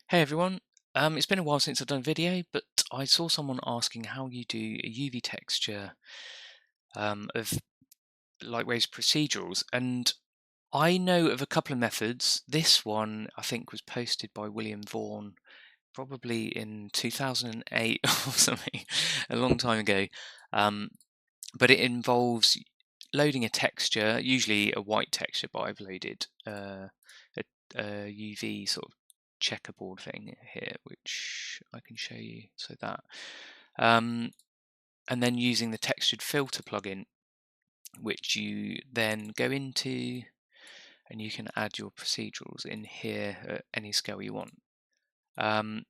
Hey everyone, it's been a while since I've done a video, but I saw someone asking how you do a UV texture of LightWave's procedurals, and I know of a couple of methods. This one I think was posted by William Vaughan probably in 2008 or something, a long time ago. But it involves loading a texture, usually a white texture, but I've loaded a UV sort of checkerboard thing here, which I can show you. So that, and then using the textured filter plugin, which you then go into, and you can add your procedurals in here at any scale you want. The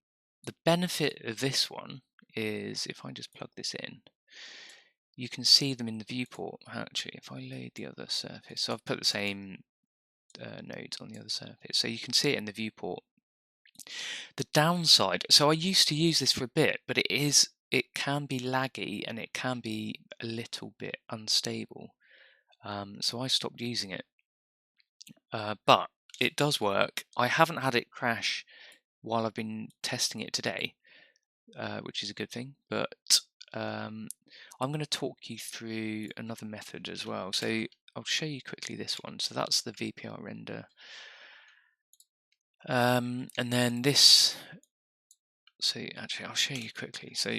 benefit of this one is if I just plug this in, you can see them in the viewport. Actually, if I load the other surface, so I've put the same nodes on the other surface, so you can see it in the viewport. The downside, so I used to use this for a bit, but it can be laggy and it can be a little bit unstable. So I stopped using it, but it does work. I haven't had it crash while I've been testing it today, which is a good thing, but I'm going to talk you through another method as well. So I'll show you quickly this one. So that's the VPR render. And then this, so actually I'll show you quickly. So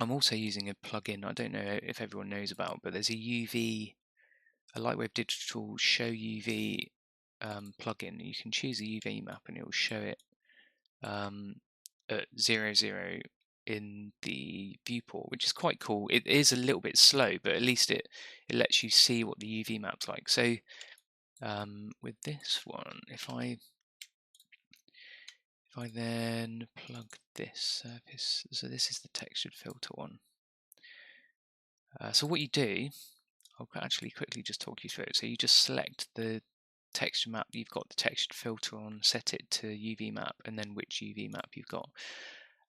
I'm also using a plugin I don't know if everyone knows about, but there's a LightWave Digital Show UV plugin. You can choose a UV map and it will show it at 0, 0 in the viewport, which is quite cool. It is a little bit slow, but at least it lets you see what the UV map's like. So with this one, if I then plug this surface, so this is the textured filter one. So what you do, I'll actually quickly just talk you through it. So you just select the texture map you've got the textured filter on, set it to UV map, and then which UV map you've got.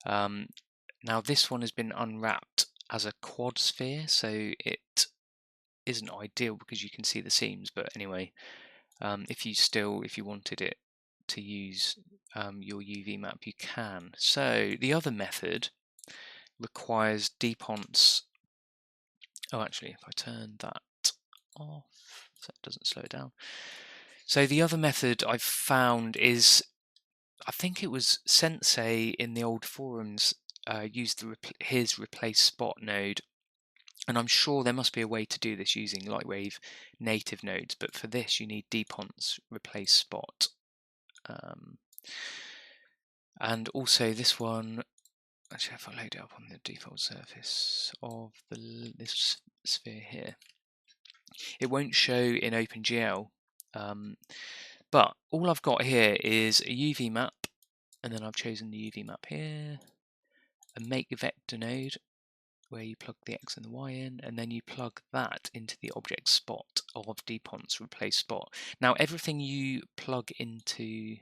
Now this one has been unwrapped as a quad sphere, so it isn't ideal because you can see the seams, but anyway, if you wanted it to use your UV map, you can. So the other method requires deponts. Oh, actually, if I turn that off, so it doesn't slow it down. So the other method I've found is, I think it was Sensei in the old forums used his replace spot node, and I'm sure there must be a way to do this using LightWave native nodes, but for this you need deponts replace spot. And also this one, actually if I load it up on the default surface of this sphere here, it won't show in OpenGL, but all I've got here is a UV map, and then I've chosen the UV map here, a make vector node where you plug the X and the Y in, and then you plug that into the object spot of deponts replace spot. Now everything you plug into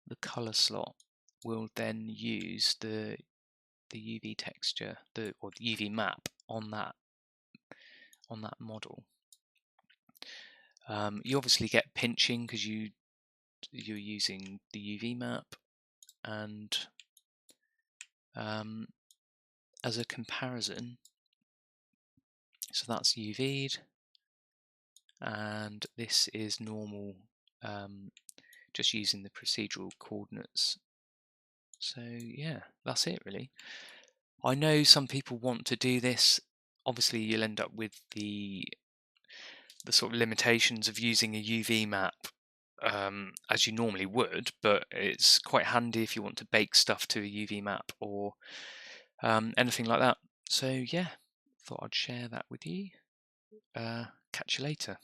the color slot will then use the UV texture, or the UV map on that model. You obviously get pinching because you're using the UV map, and as a comparison, so that's UV'd, and this is normal, just using the procedural coordinates. So yeah, that's it really. I know some people want to do this. Obviously you'll end up with the sort of limitations of using a UV map as you normally would, but it's quite handy if you want to bake stuff to a UV map or anything like that. So yeah, thought I'd share that with you. Catch you later.